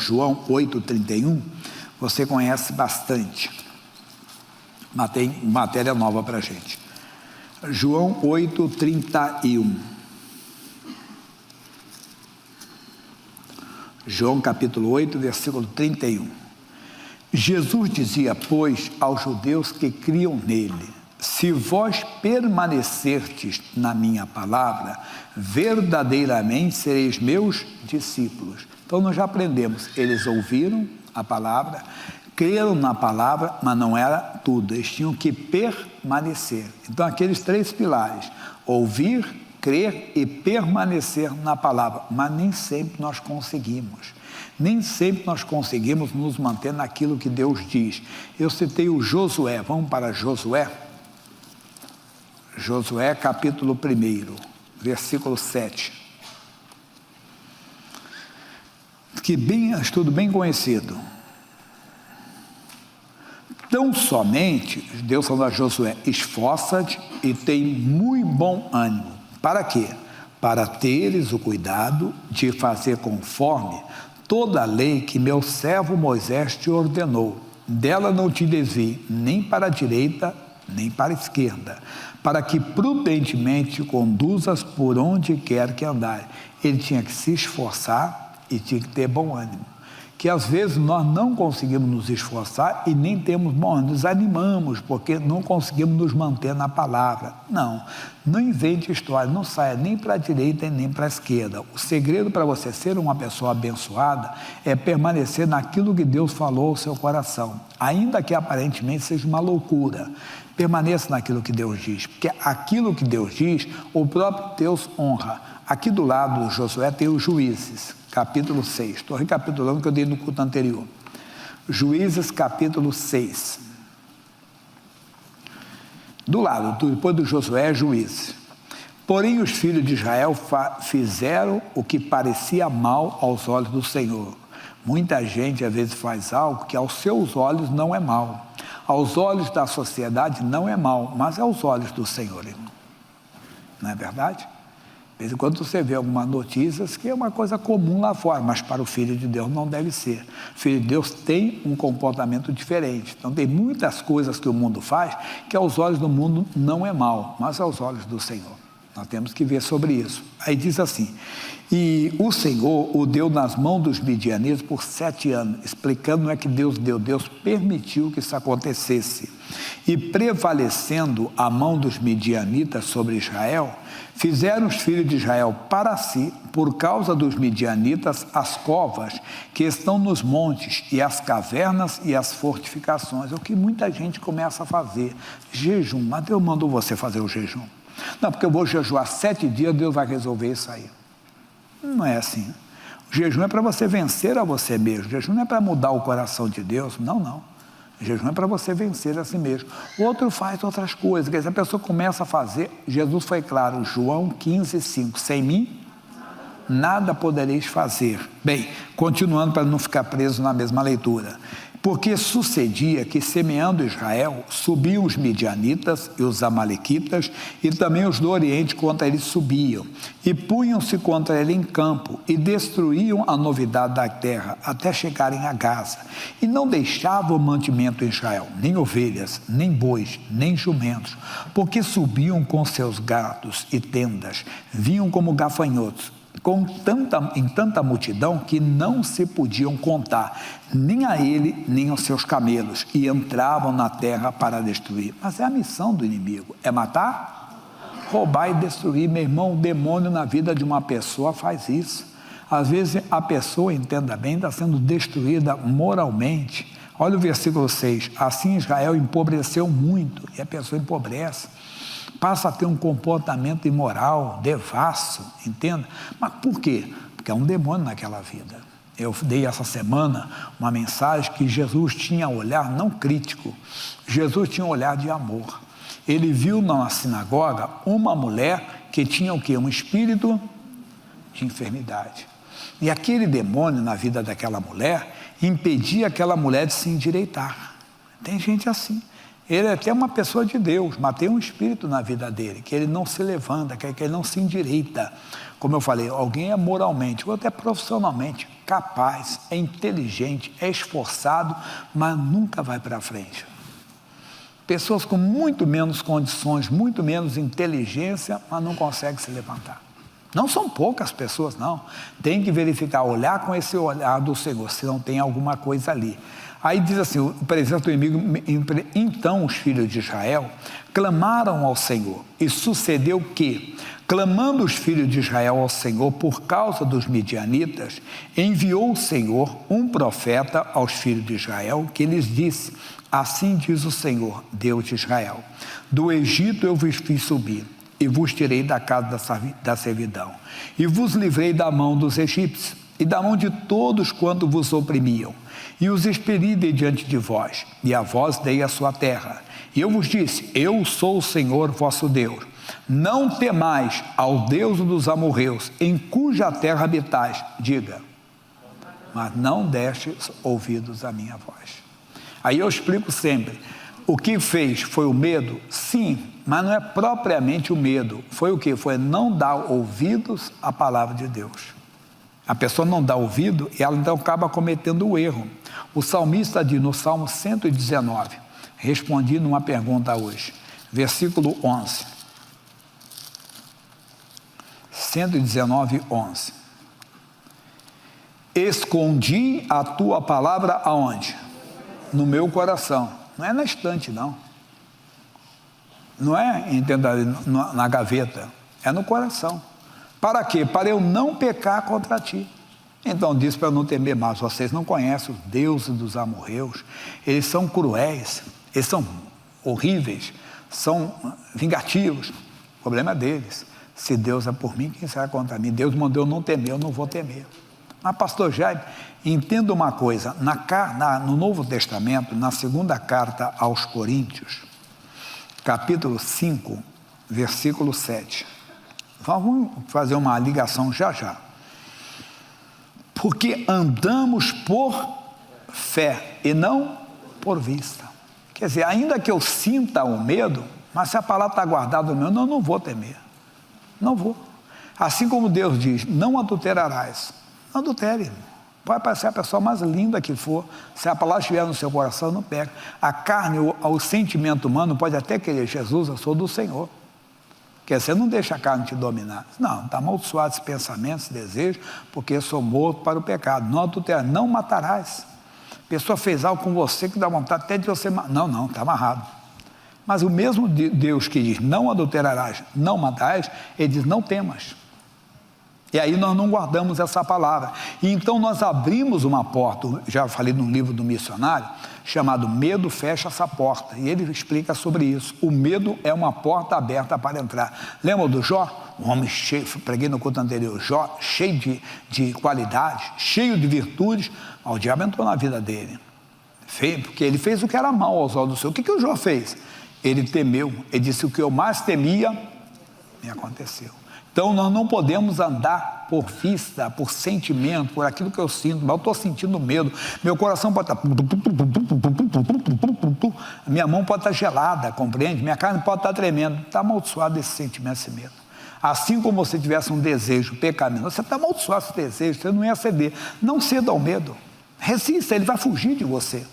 João 8,31, você conhece bastante, mas tem matéria nova para a gente. João 8,31. João capítulo 8, versículo 31. Jesus dizia, pois, aos judeus que criam nele: se vós permanecerdes na minha palavra, verdadeiramente sereis meus discípulos. Então nós já aprendemos, eles ouviram a palavra, creram na palavra, mas não era tudo, eles tinham que permanecer. Então aqueles 3 pilares, ouvir, crer e permanecer na palavra, mas nem sempre nós conseguimos. Nem sempre nós conseguimos nos manter naquilo que Deus diz. Eu citei o Josué, vamos para Josué? Josué capítulo 1, versículo 7. Que estudo bem conhecido. Tão somente, Deus falou a Josué, esforça-te e tem muito bom ânimo. Para quê? Para teres o cuidado de fazer conforme toda a lei que meu servo Moisés te ordenou. Dela não te desvie nem para a direita, nem para a esquerda, para que prudentemente conduzas por onde quer que andar. Ele tinha que se esforçar e tinha que ter bom ânimo. Que às vezes nós não conseguimos nos esforçar e nem temos bom ânimo, nos animamos porque não conseguimos nos manter na palavra. Não invente história, não saia nem para a direita nem para a esquerda. O segredo para você ser uma pessoa abençoada é permanecer naquilo que Deus falou ao seu coração, ainda que aparentemente seja uma loucura. Permaneça naquilo que Deus diz, porque aquilo que Deus diz, o próprio Deus honra. Aqui do lado do Josué tem os Juízes, capítulo 6. Estou recapitulando o que eu dei no culto anterior. Juízes, capítulo 6. Do lado, depois do Josué, é Juízes. Porém, os filhos de Israel fizeram o que parecia mal aos olhos do Senhor. Muita gente, às vezes, faz algo que aos seus olhos não é mal. Aos olhos da sociedade não é mal, mas aos olhos do Senhor, irmão. Não é verdade? De vez em quando você vê algumas notícias que é uma coisa comum lá fora, mas para o Filho de Deus não deve ser. O Filho de Deus tem um comportamento diferente. Então tem muitas coisas que o mundo faz que aos olhos do mundo não é mal, mas aos olhos do Senhor. Nós temos que ver sobre isso. Aí diz assim, e o Senhor o deu nas mãos dos midianitas por 7 anos, explicando não é que Deus deu, Deus permitiu que isso acontecesse. E prevalecendo a mão dos midianitas sobre Israel, fizeram os filhos de Israel para si, por causa dos midianitas, as covas que estão nos montes, e as cavernas e as fortificações. É o que muita gente começa a fazer, jejum. Mas Deus mandou você fazer o jejum. Não, porque eu vou jejuar 7 dias, Deus vai resolver isso aí. Não é assim. O jejum é para você vencer a você mesmo. O jejum não é para mudar o coração de Deus. Não. O jejum é para você vencer a si mesmo. O outro faz outras coisas. Quer dizer, a pessoa começa a fazer. Jesus foi claro, João 15:5. Sem mim, nada podereis fazer. Bem, continuando para não ficar preso na mesma leitura. Porque sucedia que, semeando Israel, subiam os midianitas e os amalequitas, e também os do Oriente contra ele subiam, e punham-se contra ele em campo, e destruíam a novidade da terra, até chegarem a Gaza, e não deixavam mantimento em Israel, nem ovelhas, nem bois, nem jumentos, porque subiam com seus gados e tendas, vinham como gafanhotos, em tanta multidão que não se podiam contar, nem a ele, nem aos seus camelos, e entravam na terra para destruir. Mas é a missão do inimigo, é matar, roubar e destruir. Meu irmão, o demônio na vida de uma pessoa faz isso. Às vezes a pessoa, entenda bem, está sendo destruída moralmente. Olha o versículo 6, assim Israel empobreceu muito, e a pessoa empobrece, passa a ter um comportamento imoral, devasso, entenda? Mas por quê? Porque é um demônio naquela vida. Eu dei essa semana uma mensagem que Jesus tinha olhar não crítico, Jesus tinha um olhar de amor. Ele viu na sinagoga uma mulher que tinha o quê? Um espírito de enfermidade. E aquele demônio na vida daquela mulher impedia aquela mulher de se endireitar. Tem gente assim. Ele é até uma pessoa de Deus, mas tem um espírito na vida dele, que ele não se levanta, que ele não se endireita. Como eu falei, alguém é moralmente, ou até profissionalmente capaz, é inteligente, é esforçado, mas nunca vai para frente. Pessoas com muito menos condições, muito menos inteligência, mas não conseguem se levantar. Não são poucas pessoas, não. Tem que verificar, olhar com esse olhar do Senhor, se não tem alguma coisa ali. Aí diz assim, o presente do inimigo, então os filhos de Israel clamaram ao Senhor, e sucedeu que, clamando os filhos de Israel ao Senhor por causa dos midianitas, enviou o Senhor um profeta aos filhos de Israel, que lhes disse, assim diz o Senhor, Deus de Israel, do Egito eu vos fiz subir, e vos tirei da casa da servidão, e vos livrei da mão dos egípcios, e da mão de todos quanto vos oprimiam, e os expeli de diante de vós, e a vós dei a sua terra. E eu vos disse, eu sou o Senhor vosso Deus. Não temais ao Deus dos amorreus, em cuja terra habitais. Diga, mas não destes ouvidos à minha voz. Aí eu explico sempre, o que fez foi o medo? Sim, mas não é propriamente o medo. Foi o que? Foi não dar ouvidos à palavra de Deus. A pessoa não dá ouvido e ela então acaba cometendo o erro. O salmista diz no Salmo 119, respondi numa pergunta hoje, versículo 11. 119, 11. Escondi a tua palavra aonde? No meu coração. Não é na estante, não. Não é, entenda, na gaveta. É no coração. Para quê? Para eu não pecar contra ti. Então diz para eu não temer mais. Vocês não conhecem os deuses dos amorreus. Eles são cruéis. Eles são horríveis. São vingativos. O problema é deles. Se Deus é por mim, quem será contra mim? Deus mandou eu não temer, eu não vou temer. Mas pastor Jaime, entenda uma coisa. No Novo Testamento, na segunda carta aos Coríntios, capítulo 5, versículo 7. Vamos fazer uma ligação já. Porque andamos por fé e não por vista. Quer dizer, ainda que eu sinta o medo, mas se a palavra está guardada no meu, eu não vou temer. Não vou. Assim como Deus diz, não adulterarás. Não adultere. Pode parecer a pessoa mais linda que for, se a palavra estiver no seu coração, não pega. A carne, o sentimento humano pode até querer, Jesus, eu sou do Senhor. Quer dizer, você não deixa a carne te dominar. Não, está amaldiçoado esse pensamento, esse desejo, porque eu sou morto para o pecado. Não adulterar, não matarás. A pessoa fez algo com você que dá vontade até de você matar. Não, está amarrado. Mas o mesmo Deus que diz, não adulterarás, não matarás, ele diz, não temas. E aí nós não guardamos essa palavra. E então nós abrimos uma porta, já falei num livro do missionário, chamado Medo Fecha essa Porta. E ele explica sobre isso. O medo é uma porta aberta para entrar. Lembra do Jó? Um homem cheio, preguei no culto anterior, Jó, cheio de qualidades, cheio de virtudes, mas o diabo entrou na vida dele. Porque ele fez o que era mal aos olhos do Senhor. O que o Jó fez? Ele temeu. Ele disse, o que eu mais temia, me aconteceu. Então, nós não podemos andar por vista, por sentimento, por aquilo que eu sinto. Mas eu estou sentindo medo. Meu coração pode estar... Minha mão pode estar gelada, compreende? Minha carne pode estar tremendo. Está amaldiçoado esse sentimento, esse medo. Assim como você tivesse um desejo pecaminoso, você está amaldiçoado esse desejo, você não ia ceder. Não ceda ao medo. Resista, ele vai fugir de você.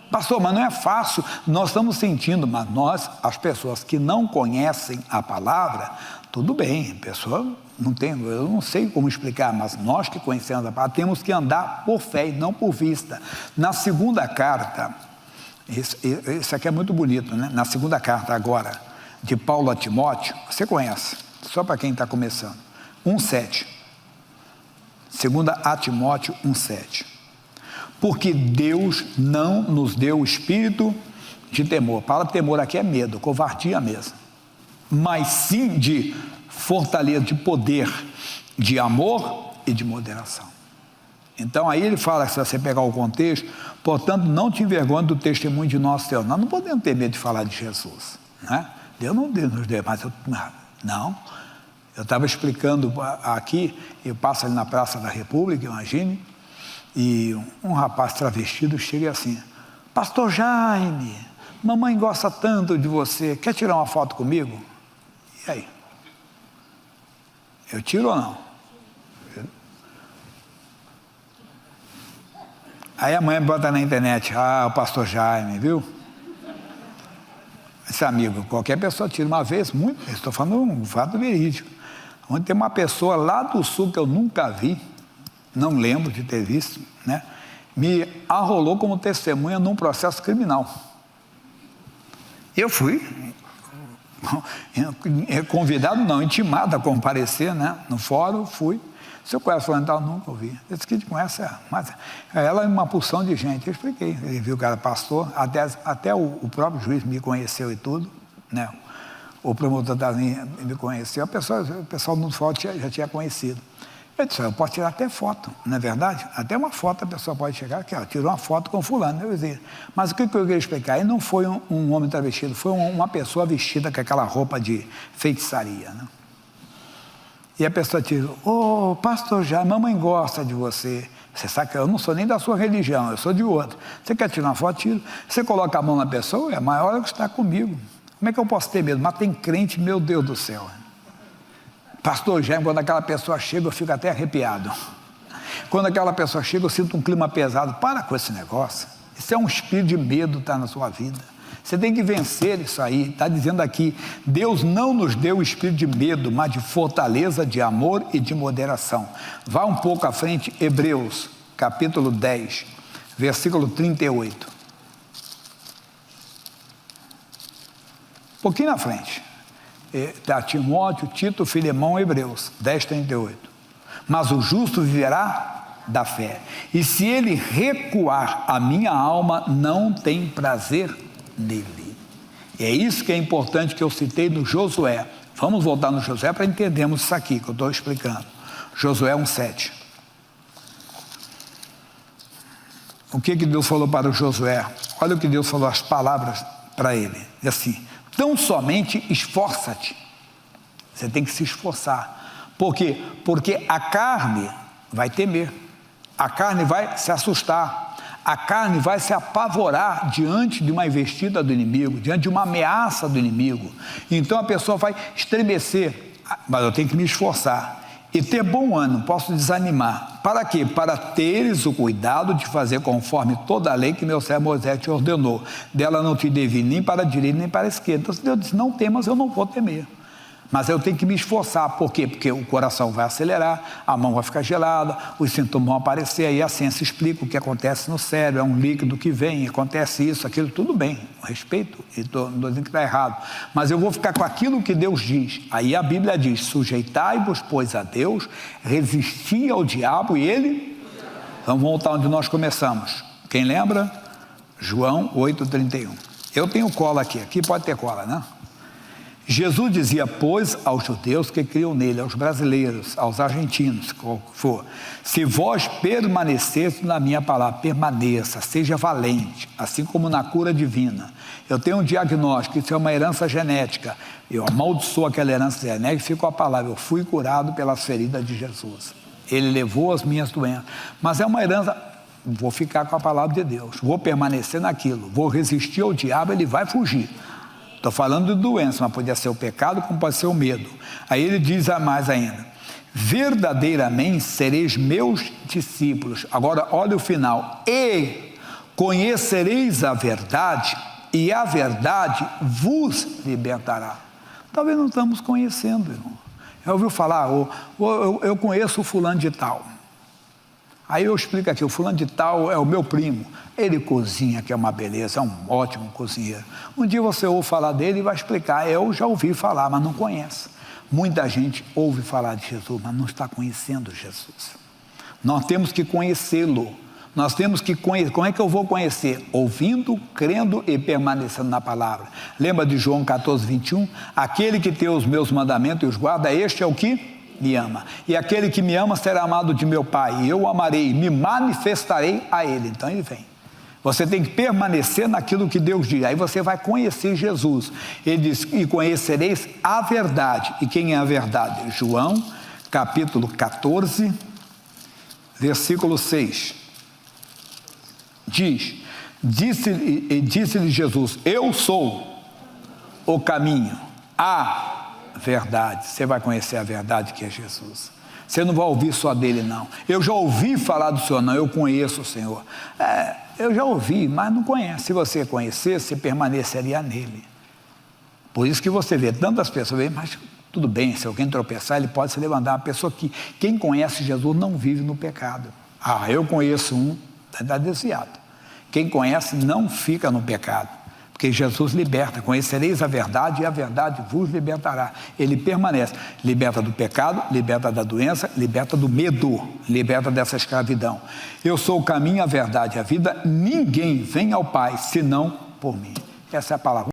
Pastor, mas não é fácil, nós estamos sentindo, mas nós, as pessoas que não conhecem a palavra, tudo bem, a pessoa não tem, eu não sei como explicar, mas nós que conhecemos a palavra, temos que andar por fé e não por vista. Na segunda carta, isso aqui é muito bonito, né? Na segunda carta agora, de Paulo a Timóteo, você conhece, só para quem está começando, 1,7. Segunda a Timóteo 1,7. Porque Deus não nos deu o espírito de temor. A palavra temor aqui é medo, covardia mesmo. Mas sim de fortaleza, de poder, de amor e de moderação. Então aí ele fala, se você pegar o contexto, portanto não te envergonhe do testemunho de nosso Deus. Nós não podemos ter medo de falar de Jesus, né? Deus não nos deu, mas não. Eu estava explicando aqui, eu passo ali na Praça da República, imagine, e um rapaz travestido chega assim, pastor Jaime, mamãe gosta tanto de você, quer tirar uma foto comigo? E aí? Eu tiro ou não? Aí amanhã bota na internet, o pastor Jaime, viu? Esse amigo, qualquer pessoa tira uma vez, muito, estou falando um fato verídico, onde tem uma pessoa lá do sul que eu nunca vi, não lembro de ter visto, né? Me arrolou como testemunha num processo criminal. Eu fui convidado, não, intimado a comparecer, né? No fórum, fui. O senhor conhece fulano tal? Nunca ouvi. Eu disse que te conhece, mas ela é uma porção de gente. Eu expliquei. Ele viu que era pastor, até o próprio juiz me conheceu e tudo, né? O promotor da linha me conheceu. O pessoal no fórum já tinha conhecido. Eu disse, eu posso tirar até foto, não é verdade? Até uma foto a pessoa pode chegar aqui, tirou uma foto com fulano. Eu disse, mas o que eu queria explicar? Ele não foi um homem travestido, foi uma pessoa vestida com aquela roupa de feitiçaria, né? E a pessoa tira, pastor Jaime, mamãe gosta de você. Você sabe que eu não sou nem da sua religião, eu sou de outra. Você quer tirar uma foto? Tira. Você coloca a mão na pessoa, é a maior que está comigo. Como é que eu posso ter medo? Mas tem crente, meu Deus do céu. Pastor Jaime, quando aquela pessoa chega, eu fico até arrepiado. Quando aquela pessoa chega, eu sinto um clima pesado. Para com esse negócio. Isso é um espírito de medo, está na sua vida. Você tem que vencer isso aí. Está dizendo aqui, Deus não nos deu o espírito de medo, mas de fortaleza, de amor e de moderação. Vá um pouco à frente, Hebreus, capítulo 10, versículo 38. Um pouquinho na frente. Está Timóteo, Tito, Filemão, Hebreus, 10, 38. Mas o justo viverá da fé. E se ele recuar, a minha alma não tem prazer nele. E é isso que é importante que eu citei no Josué. Vamos voltar no Josué para entendermos isso aqui que eu estou explicando. Josué 1,7. O que Deus falou para o Josué? Olha o que Deus falou, as palavras para ele. E assim, tão somente esforça-te. Você tem que se esforçar. Por quê? Porque a carne vai temer. A carne vai se assustar. A carne vai se apavorar diante de uma investida do inimigo, diante de uma ameaça do inimigo. Então a pessoa vai estremecer. Mas eu tenho que me esforçar. E ter bom ânimo, posso desanimar. Para quê? Para teres o cuidado de fazer conforme toda a lei que meu servo Moisés te ordenou. Dela não te devi nem para a direita nem para a esquerda. Então, se Deus disse, não temas, eu não vou temer. Mas eu tenho que me esforçar. Por quê? Porque o coração vai acelerar, a mão vai ficar gelada, os sintomas vão aparecer, aí a ciência explica o que acontece no cérebro, é um líquido que vem, acontece isso, aquilo, tudo bem, respeito, e não estou dizendo que está errado, mas eu vou ficar com aquilo que Deus diz. Aí a Bíblia diz, sujeitai-vos, pois, a Deus, resisti ao diabo e ele... Vamos voltar onde nós começamos. Quem lembra? João 8,31. Eu tenho cola aqui pode ter cola, né? Jesus dizia, pois, aos judeus que criam nele, aos brasileiros, aos argentinos, qual for, se vós permaneceis na minha palavra, permaneça, seja valente, assim como na cura divina. Eu tenho um diagnóstico, isso é uma herança genética, eu amaldiçoo aquela herança genética e fico com a palavra, eu fui curado pelas feridas de Jesus. Ele levou as minhas doenças, mas é uma herança, vou ficar com a palavra de Deus, vou permanecer naquilo, vou resistir ao diabo, ele vai fugir. Estou falando de doença, mas podia ser o pecado, como pode ser o medo. Aí ele diz a mais ainda, verdadeiramente sereis meus discípulos. Agora olha o final, e conhecereis a verdade, e a verdade vos libertará. Talvez não estamos conhecendo, irmão. Já ouviu falar, eu conheço o fulano de tal. Aí eu explico aqui, o fulano de tal é o meu primo, ele cozinha, que é uma beleza, é um ótimo cozinheiro. Um dia você ouve falar dele e vai explicar, eu já ouvi falar, mas não conhece. Muita gente ouve falar de Jesus, mas não está conhecendo Jesus. Nós temos que conhecê-lo, nós temos que conhecer. Como é que eu vou conhecer? Ouvindo, crendo e permanecendo na palavra. Lembra de João 14, 21? Aquele que tem os meus mandamentos e os guarda, este é o que me ama, e aquele que me ama será amado de meu Pai, e eu o amarei, me manifestarei a ele. Então ele vem. Você tem que permanecer naquilo que Deus diz, aí você vai conhecer Jesus. Ele diz, e conhecereis a verdade. E quem é a verdade? João, capítulo 14, versículo 6. Disse-lhe Jesus, eu sou o caminho, a verdade. Você vai conhecer a verdade que é Jesus. Você não vai ouvir só dele, não. Eu já ouvi falar do Senhor, não, eu conheço o Senhor. Eu já ouvi, mas não conheço. Se você conhecesse, você permaneceria nele. Por isso que você vê tantas pessoas, mas tudo bem, se alguém tropeçar, ele pode se levantar. Uma pessoa que, quem conhece Jesus não vive no pecado. Eu conheço um, está desviado. Quem conhece não fica no pecado, porque Jesus liberta. Conhecereis a verdade e a verdade vos libertará. Ele permanece, liberta do pecado, liberta da doença, liberta do medo, liberta dessa escravidão. Eu sou o caminho, a verdade e a vida, ninguém vem ao Pai senão por mim. Essa é a palavra.